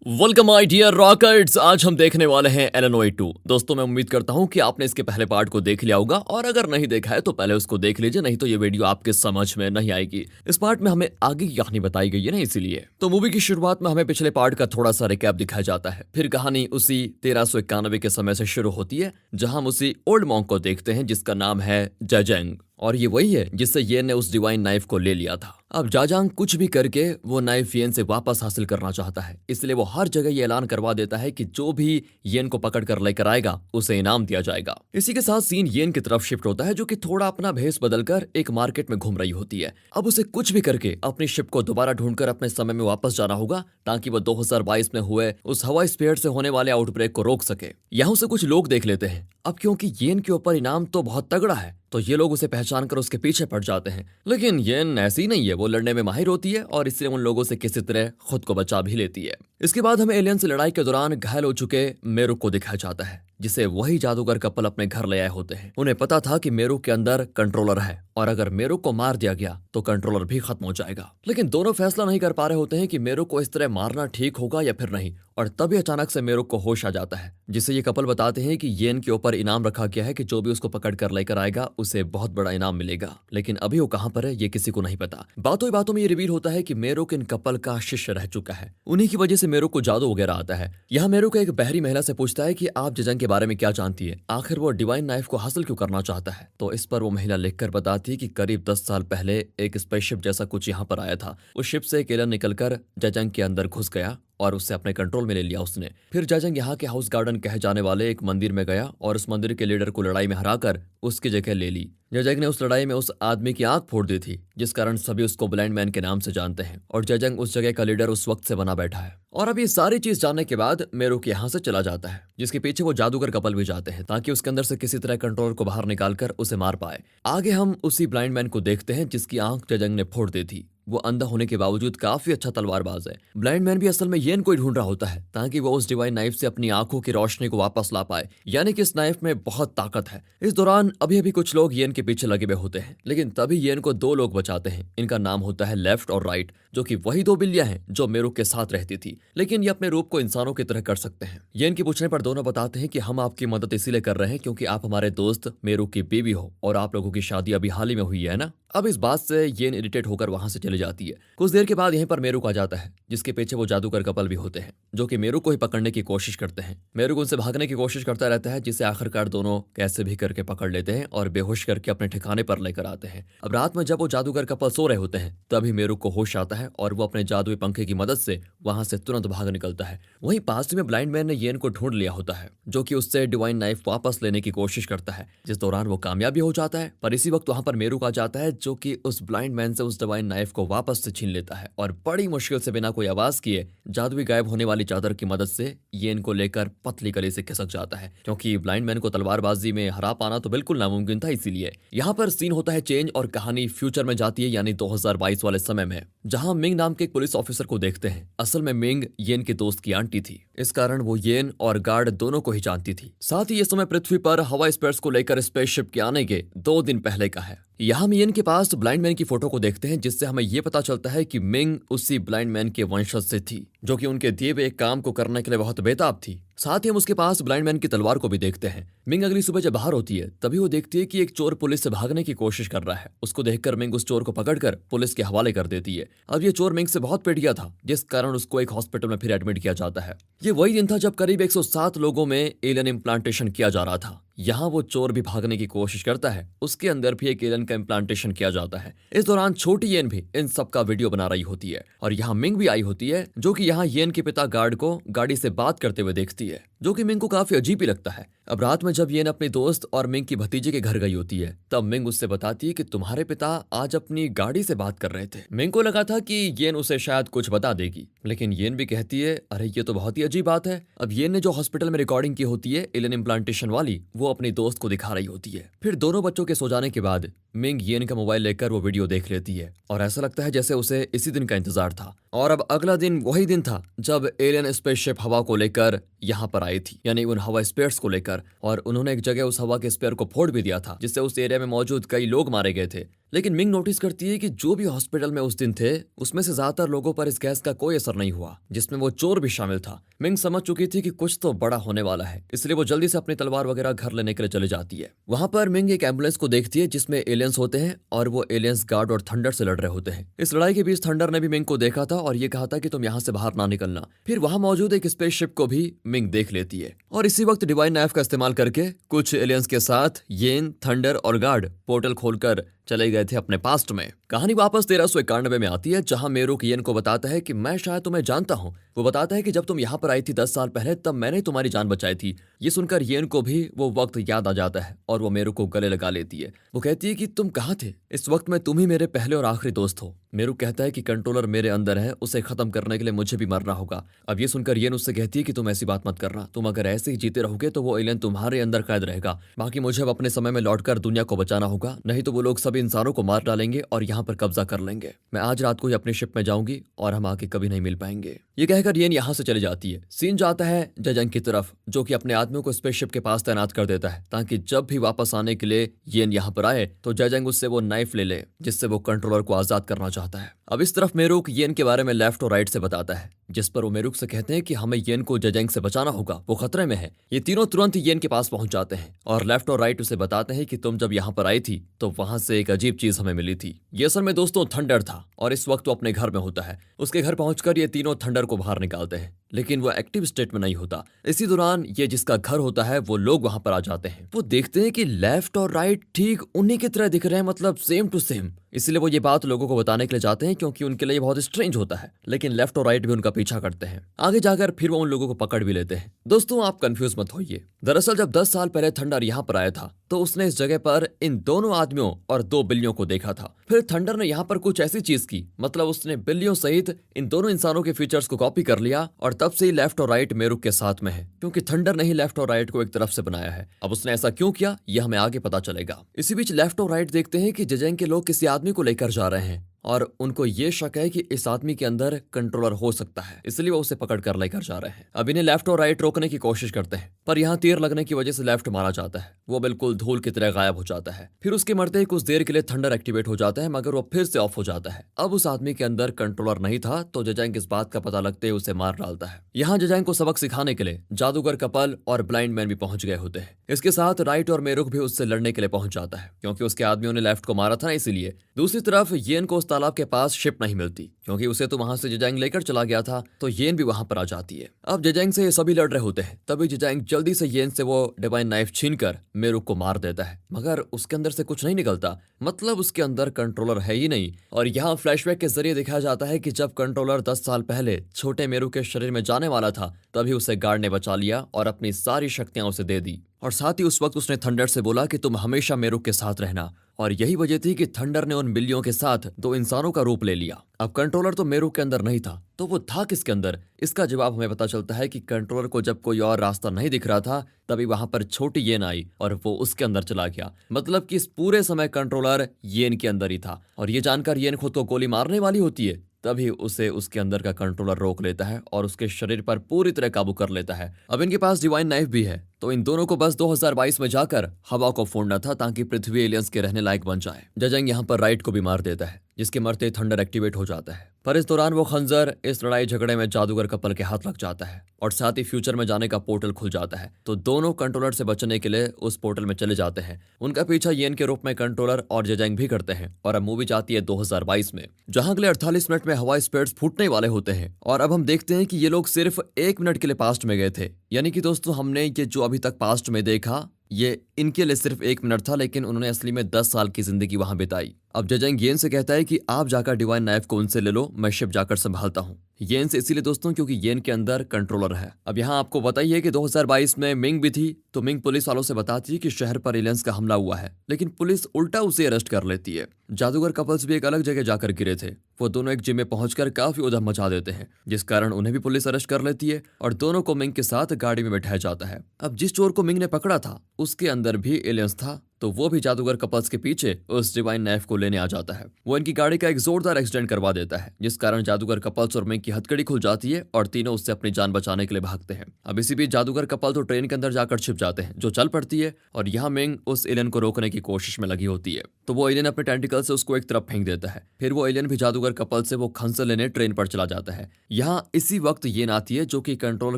Welcome my dear rockets. आज हम देखने वाले हैं एलन वेट 2। दोस्तों, मैं उम्मीद करता हूं कि आपने इसके पहले पार्ट को देख लिया होगा, और अगर नहीं देखा है तो पहले उसको देख लीजिए, नहीं तो ये वीडियो आपके समझ में नहीं आएगी। इस पार्ट में हमें आगे की कहानी बताई गई है ना, इसीलिए तो मूवी की शुरुआत में हमें पिछले पार्ट का थोड़ा सा रिकैप दिखाया जाता है। फिर कहानी उसी 1391 के समय से शुरू होती है, जहां हम उसी ओल्ड मॉन्क को देखते हैं जिसका नाम है जजेंग, और ये वही है जिससे येन ने उस डिवाइन नाइफ को ले लिया था। अब जाजांग कुछ भी करके वो नाइफ येन से वापस हासिल करना चाहता है, इसलिए वो हर जगह ये ऐलान करवा देता है कि जो भी येन को पकड़ कर लेकर आएगा उसे इनाम दिया जाएगा। इसी के साथ सीन येन की तरफ शिफ्ट होता है, जो कि थोड़ा अपना भेस बदलकर एक मार्केट में घूम रही होती है। अब उसे कुछ भी करके अपनी शिप को दोबारा ढूंढकर अपने समय में वापस जाना होगा, ताकि वो 2022 में हुए उस हवाई स्फीयर से होने वाले आउटब्रेक को रोक सके। यहाँ उसे कुछ लोग देख लेते हैं। अब क्योंकि येन के ऊपर इनाम तो बहुत तगड़ा है, तो ये लोग उसे पहचान कर उसके पीछे पड़ जाते हैं। लेकिन येन ऐसी नहीं है, वो लड़ने में माहिर होती है और इसलिए उन लोगों से किसी तरह खुद को बचा भी लेती है। इसके बाद हमें एलियन से लड़ाई के दौरान घायल हो चुके मेरुक को दिखाया जाता है, जिसे वही जादूगर कपल अपने घर ले आए होते हैं। उन्हें पता था कि मेरुक के अंदर कंट्रोलर है, और अगर मेरुक को मार दिया गया तो कंट्रोलर भी खत्म हो जाएगा। लेकिन दोनों फैसला नहीं कर पा रहे होते हैं कि मेरुक को इस तरह मारना ठीक होगा या फिर नहीं, और तभी अचानक से मेरुक को होश आ जाता है, जिसे ये कपल बताते हैं कि येन के ऊपर इनाम रखा गया है कि जो भी उसको पकड़ कर लेकर आएगा उसे बहुत बड़ा इनाम मिलेगा। लेकिन अभी वो कहां पर है ये किसी को नहीं पता। बातों ही बातों में ये रिवील होता है कि मेरुक इन कपल का शिष्य रह चुका है। उन्हीं की वजह से मेरुक को जादू वगैरह आता है। यहाँ मेरुक एक बहरी महिला से पूछता है कि आप जजंग के बारे में क्या जानती है, आखिर वो डिवाइन नाइफ को हासिल क्यों करना चाहता है। तो इस पर वो महिला लिखकर बताती है कि करीब 10 साल पहले एक स्पेसशिप जैसा कुछ यहाँ पर आया था। उस शिप से एक एलियन निकलकर जजंग के अंदर घुस गया और उससे अपने कंट्रोल में ले लिया उसने। फिर जजंग यहाँ के हाउस गार्डन कहे जाने वाले एक मंदिर में गया और उस मंदिर के लीडर को लड़ाई में हराकर उसकी जगह ले ली। जजंग ने उस लड़ाई में उस आदमी की आंख फोड़ दी थी, जिस कारण सभी उसको ब्लाइंड मैन के नाम से जानते हैं, और जजंग उस जगह का लीडर उस वक्त से बना बैठा है। और अब ये सारी चीज जानने के बाद मेरुक यहाँ से चला जाता है, जिसके पीछे वो जादूगर कपल भी जाते हैं, ताकि उसके अंदर से किसी तरह कंट्रोलर को बाहर निकालकर उसे मार पाए। आगे हम उसी ब्लाइंड मैन को देखते हैं जिसकी आंख जजंग ने फोड़ दी थी। वो अंधा होने के बावजूद काफी अच्छा तलवारबाज है। ब्लाइंड मैन भी असल में येन को ही ढूंढ रहा होता है, ताकि वो उस डिवाइन नाइफ से अपनी आंखों की रोशनी को वापस ला पाए, यानी कि इस नाइफ में बहुत ताकत है। इस दौरान अभी अभी कुछ लोग येन के पीछे लगे हुए होते हैं, लेकिन तभी येन को दो लोग बचाते हैं। इनका नाम होता है लेफ्ट और राइट, जो कि वही दो बिल्लियां हैं जो मेरुक के साथ रहती थी, लेकिन ये अपने रूप को इंसानों की तरह कर सकते हैं। येन के पूछने पर दोनों बताते हैं कि हम आपकी मदद इसीलिए कर रहे हैं क्योंकि आप हमारे दोस्त मेरुक की बीवी हो, और आप लोगों की शादी अभी हाल ही में हुई है ना। अब इस बात से येन इरिटेट होकर वहां से चली जाती है। कुछ देर के बाद यहीं पर मेरुक आ जाता है, जिसके पीछे वो जादूगर कपल भी होते हैं, जो कि मेरुक को ही पकड़ने की कोशिश करते हैं। मेरुक उनसे भागने की कोशिश करता रहता है, जिसे आखिरकार दोनों कैसे भी करके पकड़ लेते हैं और बेहोश करके अपने ठिकाने पर लेकर आते हैं। अब रात में जब वो जादूगर कपल सो रहे होते हैं, तभी मेरुक को होश आता है और वो अपने जादुई पंखे की मदद से वहां से तुरंत भाग निकलता है। वहीं पास में ब्लाइंड मैन ने येन को ढूंढ लिया होता है, जो कि उससे डिवाइन नाइफ वापस लेने की कोशिश करता है, जिस दौरान वो कामयाब भी हो जाता है। पर इसी वक्त वहां पर मेरुक आ जाता है, जो कि उस ब्लाइंड मैन से उस डिवाइन नाइफ को वापस से छीन लेता है, और बड़ी मुश्किल से बिना कोई आवाज किए जादुई गायब होने वाली चादर की मदद से येन को लेकर पतली गली से खिसक जाता है, क्योंकि ब्लाइंड मैन को तलवारबाजी में हरा पाना तो बिल्कुल नामुमकिन था। इसीलिए यहाँ पर सीन होता है चेंज और कहानी फ्यूचर में जाती है, यानी 2022 वाले समय में, जहां मिंग नाम के एक पुलिस ऑफिसर को देखते हैं। असल में मिंग येन के दोस्त की आंटी थी, इस कारण वो येन और गार्ड दोनों को ही जानती थी। साथ ही ये समय पृथ्वी पर हवाई स्पेयर्स को लेकर स्पेसशिप के आने के 2 दिन पहले का है। यहाँ हम येन के पास ब्लाइंड मैन की फोटो को देखते हैं, जिससे हमें यह पता चलता है कि मिंग उसी ब्लाइंड मैन के वंशज से थी, जो कि उनके दिए हुए एक काम को करने के लिए बहुत बेताब थी। साथ ही हम उसके पास ब्लाइंड मैन की तलवार को भी देखते हैं। मिंग अगली सुबह जब बाहर होती है, तभी वो देखती है कि एक चोर पुलिस से भागने की कोशिश कर रहा है। उसको देखकर मिंग उस चोर को पकड़कर पुलिस के हवाले कर देती है। अब ये चोर मिंग से बहुत पिट गया था, जिस कारण उसको एक हॉस्पिटल में फिर एडमिट किया जाता है। ये वही दिन था जब करीब 107 लोगों में एलियन इम्प्लांटेशन किया जा रहा था। यहाँ वो चोर भी भागने की कोशिश करता है, उसके अंदर भी एक एलियन का इम्प्लांटेशन किया जाता है। इस दौरान छोटी येन भी इन सब का वीडियो बना रही होती है, और यहाँ मिंग भी आई होती है, जो कि यहाँ येन के पिता गार्ड को गाड़ी से बात करते हुए देखती है, जो कि मिंग को काफी अजीब ही लगता है। अब रात में जब येन अपने दोस्त और मिंग की भतीजे के घर गई होती है, तब मिंग उससे बताती है कि तुम्हारे पिता आज अपनी गाड़ी से बात कर रहे थे। मिंग को लगा था कि येन उसे शायद कुछ बता देगी, लेकिन येन भी कहती है, अरे ये तो बहुत ही अजीब बात है। अब येन ने जो हॉस्पिटल में रिकॉर्डिंग की होती है एलियन इम्प्लांटेशन वाली, वो अपने दोस्त को दिखा रही होती है। फिर दोनों बच्चों के सो जाने के बाद मिंग येन का मोबाइल लेकर वो वीडियो देख लेती है, और ऐसा लगता है जैसे उसे इसी दिन का इंतजार था। और अब अगला दिन वही दिन था जब एलियन स्पेसशिप हवा को लेकर यहाँ पर आई थी, यानी उन हवा स्पेयर्स को लेकर, और उन्होंने एक जगह उस हवा के स्पेयर को फोड़ भी दिया था, जिससे उस एरिया में मौजूद कई लोग मारे गए थे। लेकिन मिंग नोटिस करती है कि जो भी हॉस्पिटल में उस दिन थे उसमें से ज्यादातर लोगों पर इस गैस का कोई असर नहीं हुआ, जिसमें वो चोर भी शामिल था। मिंग समझ चुकी थी कि कुछ तो बड़ा होने वाला है, इसलिए वो जल्दी से अपनी तलवार वगैरह घर लेने के लिए चली जाती है। वहां पर मिंग एक एम्बुलेंस को देखती है जिसमें एलियंस होते हैं और वो एलियंस गार्ड और थंडर से लड़ रहे होते हैं। इस लड़ाई के बीच थंडर ने भी मिंग को देखा था और ये कहा था कि तुम यहाँ से बाहर ना निकलना। फिर वहां मौजूद एक स्पेसशिप को भी मिंग देख लेती है और इसी वक्त डिवाइन नाइफ का इस्तेमाल करके कुछ एलियंस के साथ येन, थंडर और गार्ड पोर्टल खोलकर चले गए थे अपने पास्ट में। कहानी वापस 1391 में आती है, जहां मेरुक येन को बताता है कि मैं शायद तुम्हें जानता हूं। वो बताता है कि जब तुम यहाँ पर आई थी 10 साल पहले, तब मैंने तुम्हारी जान बचाई थी। ये सुनकर येन को भी वो वक्त याद आ जाता है और वो मेरुक को गले लगा लेती है। वो कहती है कि तुम कहाँ थे इस वक्त में, तुम ही मेरे पहले और आखिरी दोस्त हो। मेरुक कहता है कि कंट्रोलर मेरे अंदर है, उसे खत्म करने के लिए मुझे भी मरना होगा। अब ये सुनकर येन उससे कहती है कि तुम ऐसी बात मत करना, तुम अगर ऐसे ही जीते रहोगे तो वो एलियन तुम्हारे अंदर कैद रहेगा। बाकी मुझे अब अपने समय में लौटकर दुनिया को बचाना होगा, नहीं तो वो लोग सभी इंसानों को मार डालेंगे और यहाँ पर कब्जा कर लेंगे। मैं आज रात को ही अपनी शिप में जाऊंगी और हम आगे कभी नहीं मिल पाएंगे। ये कहकर येन यहाँ से चली जाती है। सीन जाता है जजंग की तरफ, जो कि अपने आदमियों को स्पेसशिप के पास तैनात कर देता है ताकि जब भी वापस आने के लिए येन यहाँ पर आए तो जजंग उससे वो नाइफ ले ले जिससे वो कंट्रोलर को आजाद करना चाहता है। अब इस तरफ मेरुक येन के बारे में लेफ्ट और राइट से बताता है, जिस पर वो मेरुक से कहते हैं कि हमें येन को जजंग से बचाना होगा, वो खतरे में है। ये तीनों तुरंत येन के पास पहुंच जाते हैं और लेफ्ट और राइट उसे बताते हैं कि तुम जब यहाँ पर आई थी तो वहां से एक अजीब चीज हमें मिली थी। ये असल में दोस्तों थंडर था और इस वक्त वो अपने घर में होता है। उसके घर पहुंचकर ये तीनों थंडर को बाहर निकालते हैं, लेकिन वो एक्टिव स्टेट में नहीं होता। इसी दौरान ये जिसका घर होता है वो लोग वहां पर आ जाते हैं। वो देखते हैं कि लेफ्ट और राइट ठीक उन्हीं की तरह दिख रहे हैं, मतलब सेम टू सेम। इसलिए वो ये बात लोगों को बताने के लिए जाते हैं क्योंकि उनके लिए बहुत स्ट्रेंज होता है, लेकिन लेफ्ट और राइट भी उनका पीछा करते हैं। आगे जाकर फिर वो उन लोगों को पकड़ भी लेते हैं। दोस्तों आप कंफ्यूज मत होइए, दरअसल जब 10 साल पहले थंडर यहाँ पर आया था तो उसने इस जगह पर इन दोनों आदमियों और 2 बिल्लियों को देखा था। फिर थंडर ने यहाँ पर कुछ ऐसी चीज की, मतलब उसने बिल्लियों सहित इन दोनों इंसानों के फीचर्स को कॉपी कर लिया और तब से ही लेफ्ट और राइट मेरुक के साथ में है, क्योंकि थंडर ने ही लेफ्ट और राइट को एक तरफ से बनाया है। अब उसने ऐसा क्यों किया यह हमें आगे पता चलेगा। इसी बीच लेफ्ट और राइट देखते हैं कि जजेंग के लोग किसी आदमी को लेकर जा रहे हैं और उनको ये शक है कि इस आदमी के अंदर कंट्रोलर हो सकता है, इसलिए वो उसे पकड़ कर लेकर जा रहे हैं। अब इन्हें लेफ्ट और राइट रोकने की कोशिश करते हैं, पर यहाँ तीर लगने की वजह से लेफ्ट मारा जाता है। वो बिल्कुल धूल की तरह गायब हो जाता है। फिर उसके मरते ही कुछ देर के लिए थंडर एक्टिवेट हो जाता है, मगर वो फिर से ऑफ हो जाता है। अब उस आदमी के अंदर कंट्रोलर नहीं था, तो जजैंग इस बात का पता लगते ही उसे मार डालता है। यहाँ जजैंग को सबक सिखाने के लिए जादूगर कपल और ब्लाइंड मैन भी पहुंच गए होते हैं। इसके साथ राइट और मेरुक भी उससे लड़ने के लिए पहुंच जाता है, क्योंकि उसके आदमियों ने लेफ्ट को मारा था, इसीलिए। दूसरी तरफ येन को उस तालाब के पास शिप नहीं मिलती, क्योंकि उसे तो वहां से जजैंग लेकर चला गया था, तो येन भी वहां पर आ जाती है। अब जजैंग से ये सभी लड़ रहे होते हैं, तभी जजैंग जल्दी से येन से वो डिवाइन नाइफ छीनकर मेरुक को मार देता है, मगर उसके अंदर से कुछ नहीं निकलता, मतलब उसके अंदर कंट्रोलर है ही नहीं। और यहाँ फ्लैशबैक के जरिए दिखाया जाता है कि जब कंट्रोलर 10 साल पहले छोटे मेरुक के शरीर में जाने वाला था, तभी उसे गार्ड ने बचा लिया और अपनी सारी शक्तियां उसे दे दी। और साथ ही उस वक्त उसने थंडर से बोला कि तुम हमेशा मेरुक के साथ रहना, और यही वजह थी कि थंडर ने उन बिल्लियों के साथ 2 इंसानों का रूप ले लिया। अब कंट्रोलर तो मेरुक के अंदर नहीं था, तो वो था किसके अंदर? इसका जवाब हमें पता चलता है कि कंट्रोलर को जब कोई और रास्ता नहीं दिख रहा था, तभी वहां पर छोटी येन आई और वो उसके अंदर चला गया। मतलब कि इस पूरे समय कंट्रोलर येन के अंदर ही था, और ये जानकर येन खुद को गोली मारने वाली होती है, तभी उसे उसके अंदर का कंट्रोलर रोक लेता है और उसके शरीर पर पूरी तरह काबू कर लेता है। अब इनके पास डिवाइन नाइफ भी है, तो इन दोनों को बस 2022 में जाकर हवा को फोड़ना था, ताकि पृथ्वी एलियंस के रहने लायक बन जाए। जजैंग यहाँ पर राइट को भी मार देता है, जिसके मरते थंडर एक्टिवेट हो जाता है। पर इस दौरान वो खंजर इस लड़ाई झगड़े में जादूगर कपल के हाथ लग जाता है, और साथ ही फ्यूचर में जाने का पोर्टल खुल जाता है। तो दोनों कंट्रोलर से बचने के लिए उस पोर्टल में चले जाते हैं। उनका पीछा येन के रूप में कंट्रोलर और जजैंग भी करते हैं। और अब मूवी जाती है 2022 में, जहां अगले 48 मिनट में हवाई स्पेयर्स फूटने वाले होते हैं। और अब हम देखते हैं कि ये लोग सिर्फ 1 मिनट के लिए पास्ट में गए थे। यानी कि दोस्तों, हमने ये जो अभी तक पास्ट में देखा, ये इनके लिए सिर्फ 1 मिनट था, लेकिन उन्होंने असली में 10 साल की जिंदगी वहां बिताई। अब जजैंग येन से कहता है कि आप जाकर डिवाइन नाइफ को उनसे ले लो, मैं शिप जाकर संभालता हूँ। येन से इसीलिए दोस्तों क्योंकि येन के अंदर कंट्रोलर है। अब यहाँ आपको बताइए कि 2022 में मिंग भी थी, तो मिंग पुलिस वालों से बताती है कि शहर पर एलियंस का हमला हुआ है, लेकिन पुलिस उल्टा उसे अरेस्ट कर लेती है। जादूगर कपल्स भी एक अलग जगह जाकर गिरे थे। वो दोनों एक जिम में पहुंचकर काफी उधम मचा देते हैं, जिस कारण उन्हें भी पुलिस अरेस्ट कर लेती है और दोनों को मिंग के साथ गाड़ी में बैठाया जाता है। अब जिस चोर को मिंग ने पकड़ा था, उसके अंदर भी एलियंस था, तो वो भी जादूगर कपल्स के पीछे उस डिवाइन नाइफ को लेने आ जाता है। वो इनकी गाड़ी का एक जोरदार एक्सीडेंट करवा देता है, जिस कारण जादूगर कपल्स और मिंग की हथकड़ी खुल जाती है और तीनों उससे अपनी जान बचाने के लिए भागते हैं। अब इसी बीच जादूगर कपल तो ट्रेन के अंदर जाकर छिप जाते हैं, जो चल पड़ती है, और यहाँ मिंग उस एलियन को रोकने की कोशिश में लगी होती है। तो वो एलियन अपने टेंटिकल से उसको एक तरफ फेंक देता है। फिर वो एलियन भी जादूगर कपल से वो खंजर लेने ट्रेन पर चला जाता है। यहाँ इसी वक्त येन आती है जो कि कंट्रोलर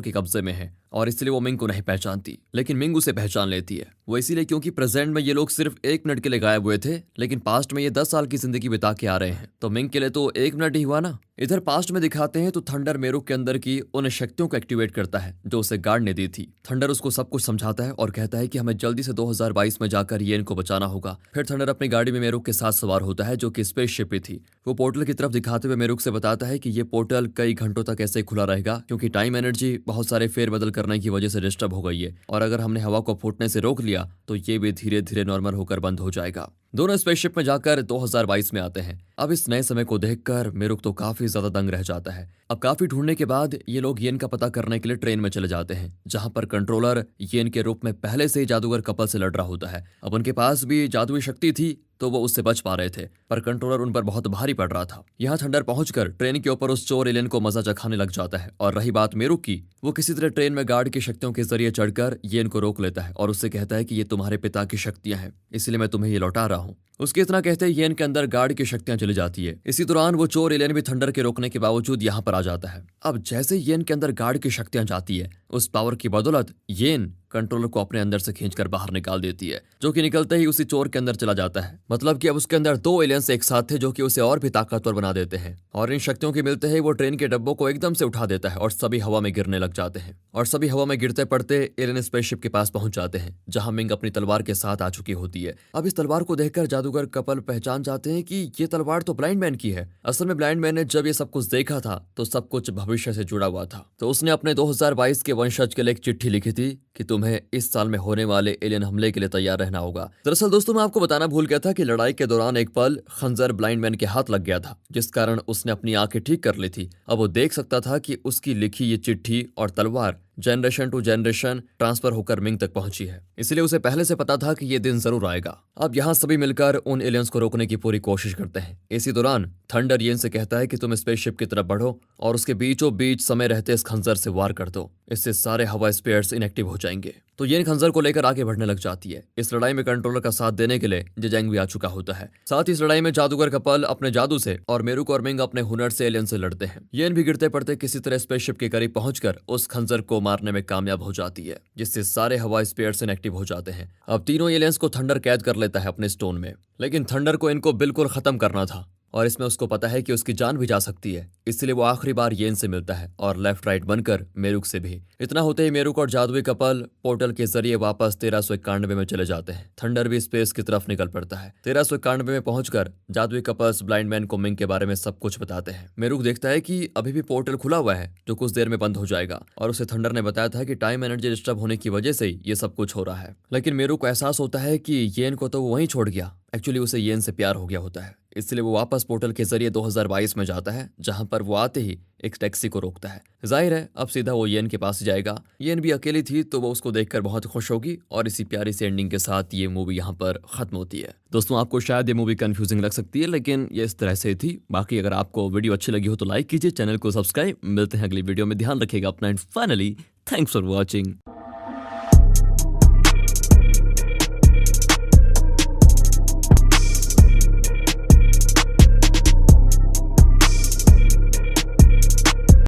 के कब्जे में है और इसलिए वो मिंग को नहीं पहचानती, लेकिन मिंग उसे पहचान लेती है। वो इसीलिए क्योंकि प्रेजेंट में ये लोग सिर्फ 1 मिनट के लिए गायब हुए थे, लेकिन पास्ट में ये 10 साल की जिंदगी बिता के आ रहे हैं, तो मिंग के लिए तो 1 मिनट ही हुआ ना। इधर पास्ट में दिखाते हैं तो थंडर मेरुक के अंदर की उन शक्तियों को एक्टिवेट करता है जो उसे गार्ड ने दी थी। थंडर उसको सब कुछ समझाता है और कहता है कि हमें जल्दी से 2022 में जाकर येन को बचाना होगा। फिर थंडर अपनी गाड़ी में मेरुक के साथ सवार होता है जो कि स्पेसशिप ही थी। वो पोर्टल की तरफ दिखाते हुए मेरुक से बताता है कि ये पोर्टल कई घंटों तक ऐसे खुला रहेगा क्योंकि टाइम एनर्जी बहुत सारे फेरबदल करने की वजह से डिस्टर्ब हो गई है, और अगर हमने हवा को फूटने से रोक लिया तो ये भी धीरे धीरे नॉर्मल होकर बंद हो जाएगा। दोनों स्पेसशिप में जाकर 2022 में आते हैं। अब इस नए समय को देखकर मेरुक तो काफी ज्यादा दंग रह जाता है। अब काफी ढूंढने के बाद ये लोग येन का पता करने के लिए ट्रेन में चले जाते हैं, जहां पर कंट्रोलर येन के रूप में पहले से ही जादूगर कपल से लड़ रहा होता है। अब उनके पास भी जादुई शक्ति थी तो वो उससे बच पा रहे थे, पर कंट्रोलर उन पर बहुत भारी पड़ रहा था। यहाँ थंडर पहुंचकर ट्रेन के ऊपर उस चोर एलियन को मजा चखाने लग जाता है। और रही बात मेरुक की, वो किसी तरह ट्रेन में गार्ड की शक्तियों के जरिए चढ़कर येन को रोक लेता है और उससे कहता है कि ये तुम्हारे पिता की शक्तियां हैं, इसलिए मैं तुम्हें ये लौटा रहा हूँ। उसके इतना कहते ही येन के अंदर गार्ड की शक्तियां चली जाती है। इसी दौरान वो चोर एलियन भी थंडर के रोकने के बावजूद यहाँ पर आ जाता है। अब जैसे येन के अंदर गार्ड की शक्तियां जाती है, उस पावर की बदौलत येन कंट्रोलर को अपने अंदर से खींचकर बाहर निकाल देती है, जो कि निकलते ही उसी चोर के अंदर चला जाता है। मतलब कि अब उसके अंदर 2 एलियंस एक साथ थे जो कि उसे और भी ताकतवर बना देते हैं। और इन शक्तियों के मिलते ही वो ट्रेन के डब्बों को एकदम से उठा देता है और सभी हवा में गिरने लग जाते हैं। और सभी हवा में गिरते पड़ते एलियन स्पेसशिप के पास पहुंच जाते हैं, जहां मिंग अपनी तलवार के साथ आ चुकी होती है। अब इस तलवार को देखकर जादूगर कपल पहचान जाते हैं कि ये तलवार तो ब्लाइंड मैन की है। असल में ब्लाइंड मैन ने जब ये सब कुछ देखा था तो सब कुछ भविष्य से जुड़ा हुआ था। तो उसने अपने 2022 के वंशज के लिए एक चिट्ठी लिखी थी कि तुम्हें इस साल में होने वाले एलियन हमले के लिए तैयार रहना होगा। दरअसल दोस्तों, मैं आपको बताना भूल गया था कि लड़ाई के दौरान एक पल खंजर ब्लाइंड मैन के हाथ लग गया था, जिस कारण उसने अपनी आंखें ठीक कर ली थी। अब वो देख सकता था कि उसकी लिखी ये चिट्ठी और तलवार जनरेशन टू जनरेशन ट्रांसफर होकर मिंग तक पहुंची है, इसलिए उसे पहले से पता था कि ये दिन जरूर आएगा। अब यहाँ सभी मिलकर उन एलियंस को रोकने की पूरी कोशिश करते हैं। इसी दौरान थंडर येन से कहता है कि तुम स्पेसशिप की तरफ बढ़ो और उसके बीचों बीच समय रहते इस खंजर से वार कर दो, इससे सारे हवा स्पेयर्स इनएक्टिव हो जाएंगे। तो येन खंजर को लेकर आगे बढ़ने लग जाती है। इस लड़ाई में कंट्रोलर का साथ देने के लिए जेजैंग भी आ चुका होता है। साथ ही इस लड़ाई में जादूगर कपल अपने जादू से और मेरुक और मिंग अपने हुनर से एलियन से लड़ते हैं। येन भी गिरते पड़ते किसी तरह स्पेसशिप के करीब पहुंचकर उस खंजर को मारने में कामयाब हो जाती है, जिससे सारे हवा स्पेयर्स इनएक्टिव हो जाते हैं। अब तीनों एलियंस को थंडर कैद कर लेता है अपने स्टोन में, लेकिन थंडर को इनको बिल्कुल खत्म करना था और इसमें उसको पता है कि उसकी जान भी जा सकती है, इसलिए वो आखिरी बार येन से मिलता है और लेफ्ट राइट बनकर मेरुक से भी। इतना होते ही मेरुक और जादुई कपल पोर्टल के जरिए वापस 1391 में चले जाते हैं। थंडर भी स्पेस की तरफ निकल पड़ता है। 1391 में पहुंचकर जादुई कपल्स ब्लाइंड मैन को मिंग के बारे में सब कुछ बताते हैं। मेरुक देखता है कि अभी भी पोर्टल खुला हुआ है जो कुछ देर में बंद हो जाएगा, और उसे थंडर ने बताया था कि टाइम एनर्जी डिस्टर्ब होने की वजह से ये सब कुछ हो रहा है। लेकिन मेरुक को एहसास होता है कि येन को तो वो वहीं छोड़ गया। एक्चुअली उसे येन से प्यार हो गया होता है, इसलिए वो वापस पोर्टल के जरिए 2022 में जाता है, जहां पर वो आते ही एक टैक्सी को रोकता है। जाहिर है अब सीधा वो येन के पास जाएगा। येन भी अकेली थी तो वो उसको देखकर बहुत खुश होगी, और इसी प्यारी सी एंडिंग के साथ ये मूवी यहाँ पर खत्म होती है। दोस्तों, आपको शायद ये मूवी कंफ्यूजिंग लग सकती है, लेकिन ये इस तरह से थी। बाकी अगर आपको वीडियो अच्छी लगी हो तो लाइक कीजिए, चैनल को सब्सक्राइब। मिलते हैं अगली वीडियो में, ध्यान रखिएगा अपना, and finally thanks for watching.